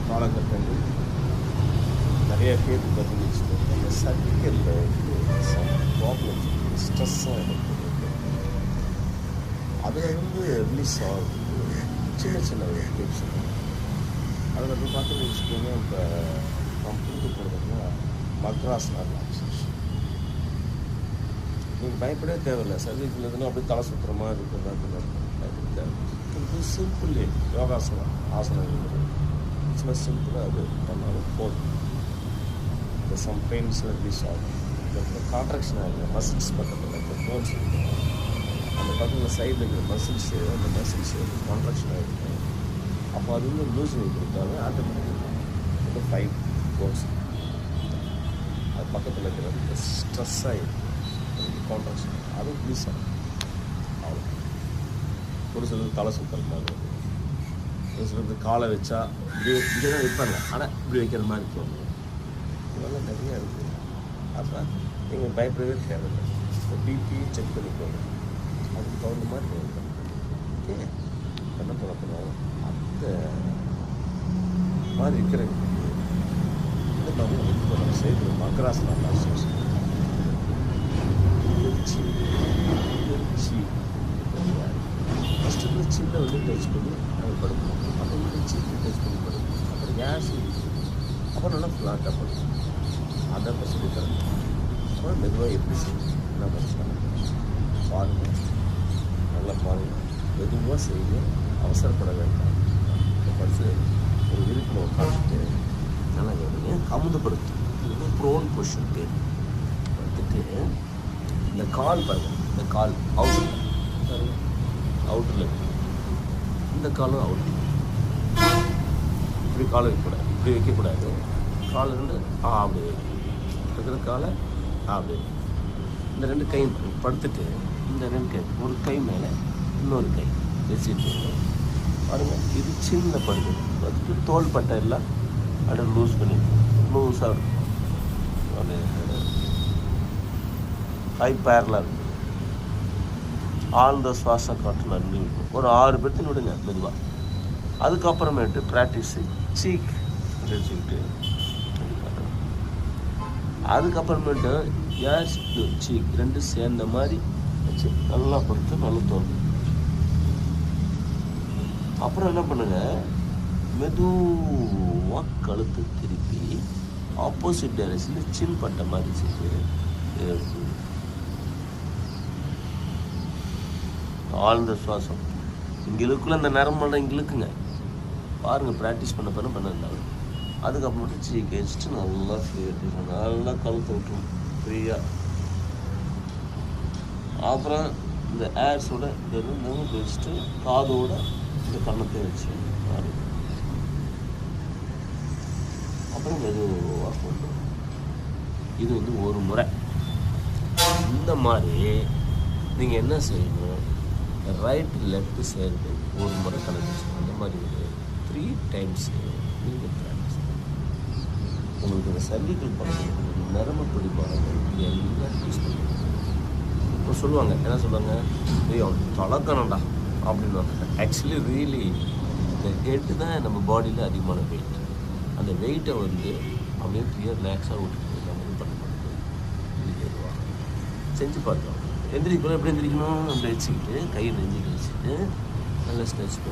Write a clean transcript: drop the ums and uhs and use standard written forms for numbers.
காலகட்டங்கள் நிறைய பேருக்கு பார்த்தீங்கன்னு வச்சுக்கோங்க, அந்த சர்டிஃபிகேட்டில் வந்து சம் ப்ராப்ளம்ஸ் ஸ்ட்ரெஸ்ஸாக எனக்கு அதில் வந்து ரிலீஸ் ஆகுது சின்ன சின்ன ஒரு டிப்ஸ். அதில் வந்து பார்த்தீங்கன்னு வச்சுக்கோங்க, இப்போ நம்ம புரிந்து போகிறதுனா மக்ராசனா ரிலாக்ஸேஷன். நீங்கள் பயப்படவே தேவையில்லை. சர்வீஸில் இருந்தால் அப்படியே தலை சுற்றுற மாதிரி இருக்கிறதா பயப்பட தேவை. இது சிம்பிள் யோகாசனம் ஆசனங்கள் சின்ன சிம்பிளாக அது பண்ணாலும் போதும். இந்த சம் பெயின்ஸ் ரிலீஸ் ஆகும். இந்த கான்ட்ராக்ஷன் ஆகுது மசில்ஸ் பக்கத்தில் இப்போ போன்ஸ் இருக்கும், அந்த பக்கத்தில் சைடில் இருக்கிற மசில்ஸு அந்த மசில்ஸு கான்ட்ராக்ஷன் ஆகிருக்கு. அப்போ அது வந்து லூசிங் கொடுத்தாங்க ஆட்டோமேட்டிக்காக இந்த 5 போன்ஸ் அது பக்கத்தில் இருக்கிற ஸ்ட்ரெஸ் ஆகிருக்கு கான்ட்ராக்ஷன் அது ரிலீஸ் ஆகும். அவ்வளோ ஒரு சிலது தலை சுத்தல் மாதிரி, ஒரு சிலது காலை வச்சா இப்படி இங்கே தான் வைப்பாங்க, ஆனால் இப்படி வைக்கிற மாதிரி தோணும். இதெல்லாம் நிறையா இருக்குது. அப்போ நீங்கள் பயப்படவே தேவையில்லை. இப்போ பிபி செக் பண்ணிக்கோங்க, அதுக்கு தகுந்த மாதிரி ஓகே என்ன பண்ணணும். அந்த மாதிரி இருக்கிற இந்த மாதிரி நம்ம செய்து மக்ராசனா ரிலாக்ஸேஷன் திருச்சி ஃபஸ்ட்டு சின்ன வந்து டச் பண்ணி அது படுக்கணும். அப்புறம் திருச்சி டச் பண்ணி படுக்கணும். அப்புறம் கேஸ் அப்புறம் நல்லா ஃப்ளாட்டாக படுக்கணும். அதை அப்போ சொல்லி தரணும். அப்புறம் மெதுவாக எப்படி செய்யணும் என்ன பிரச்சனை பாருங்கள், நல்லா பாருங்கள், மெதுவாக செய்யுங்க, அவசரப்பட வேண்டாம். இப்போ படித்து ஒரு விருப்பில் உட்காந்துட்டு நல்லா கேட்குங்க, கமுதப்படுத்து. இது ப்ரோன் பொசிஷன் பேர். படுத்துட்டு இந்த கால் பாருங்கள், இந்த கால் அவுட்டரில் இந்த காலும் அவுட். இப்படி காலை வைக்கக்கூடாது, இப்படி வைக்கக்கூடாது. கால் ரெண்டு அப்படி இருக்கிற காலை அப்படி இந்த 2 கை படுத்துட்டு இந்த 2 கை ஒரு கை மேலே இன்னொரு கை வச்சுட்டு பாருங்கள். இது சின்ன படுத்து படுத்துட்டு தோல் பட்டை எல்லாம் அப்படியே லூஸ் பண்ணி லூஸாக இருக்கும். அது கை பேரலாக இருக்கும். ஆழ்ந்த சுவாச காற்று நன்றி ஒரு 6 பேர்த்து விடுங்க மெதுவாக. அதுக்கப்புறமேட்டு ப்ராக்டிஸு சீக் வச்சுக்கிட்டு அதுக்கப்புறமேட்டு ஏர் சீக் 2 சேர்ந்த மாதிரி வச்சு நல்லா பொறுத்து நல்லா தோணும். அப்புறம் என்ன பண்ணுங்க, மெதுவாக கழுத்து திருப்பி ஆப்போசிட் டைரக்ஷனில் சின் பட்ட மாதிரி வச்சுட்டு ஆழ்ந்த சுவாசம் இங்கே இழுக்குள்ள அந்த நரம்பெல்லாம் இங்கே இழுக்குங்க. பாருங்கள், ப்ராக்டிஸ் பண்ண இருந்தாலும் அதுக்கப்புறமேட்டு சீக்கி வச்சுட்டு நல்லா நல்லா கழுத்து விட்டுரும் ஃப்ரீயாக. அப்புறம் இந்த ஏர்ஸோட இந்த மூக்கு வச்சுட்டு காதோட இந்த கண்ணத்தை வச்சு பாருங்க. அப்புறம் மெதுவாக கொண்டு இது வந்து ஒரு முறை. இந்த மாதிரி நீங்கள் என்ன செய்யணும், ரைட் லெஃப்ட் சேர்ந்து ஒரு முறை கணக்கு அந்த மாதிரி ஒரு 3 times நீங்கள் ப்ராக்டிஸ் உங்களுக்கு இந்த சர்விக்கல் பழக்கம் நரம்பு பிடிப்பாங்க எல்லாம் யூஸ் பண்ணுவாங்க. இப்போ சொல்லுவாங்க என்ன சொல்லுவாங்க, ஐயோ தொலைக்கணும்டா அப்படின்வாங்க. ஆக்சுவலி ரியலி இந்த ஹெட்டு தான் நம்ம பாடியில் அதிகமான வெயிட். அந்த வெயிட்டை வந்து அப்படியே ஃப்ரீயாக ரிலாக்ஸாக விட்டுட்டு நம்ம பண்ண மாட்டோம். இது ஏறுவாங்க செஞ்சு பார்க்கலாம். எந்திரிக்கணும் எப்படி எந்திரிக்கணும், நம்ம வச்சுக்கிட்டு கையை நெஞ்சுக்கு வச்சுட்டு நல்லா ஸ்ட்ரெச் பண்ணி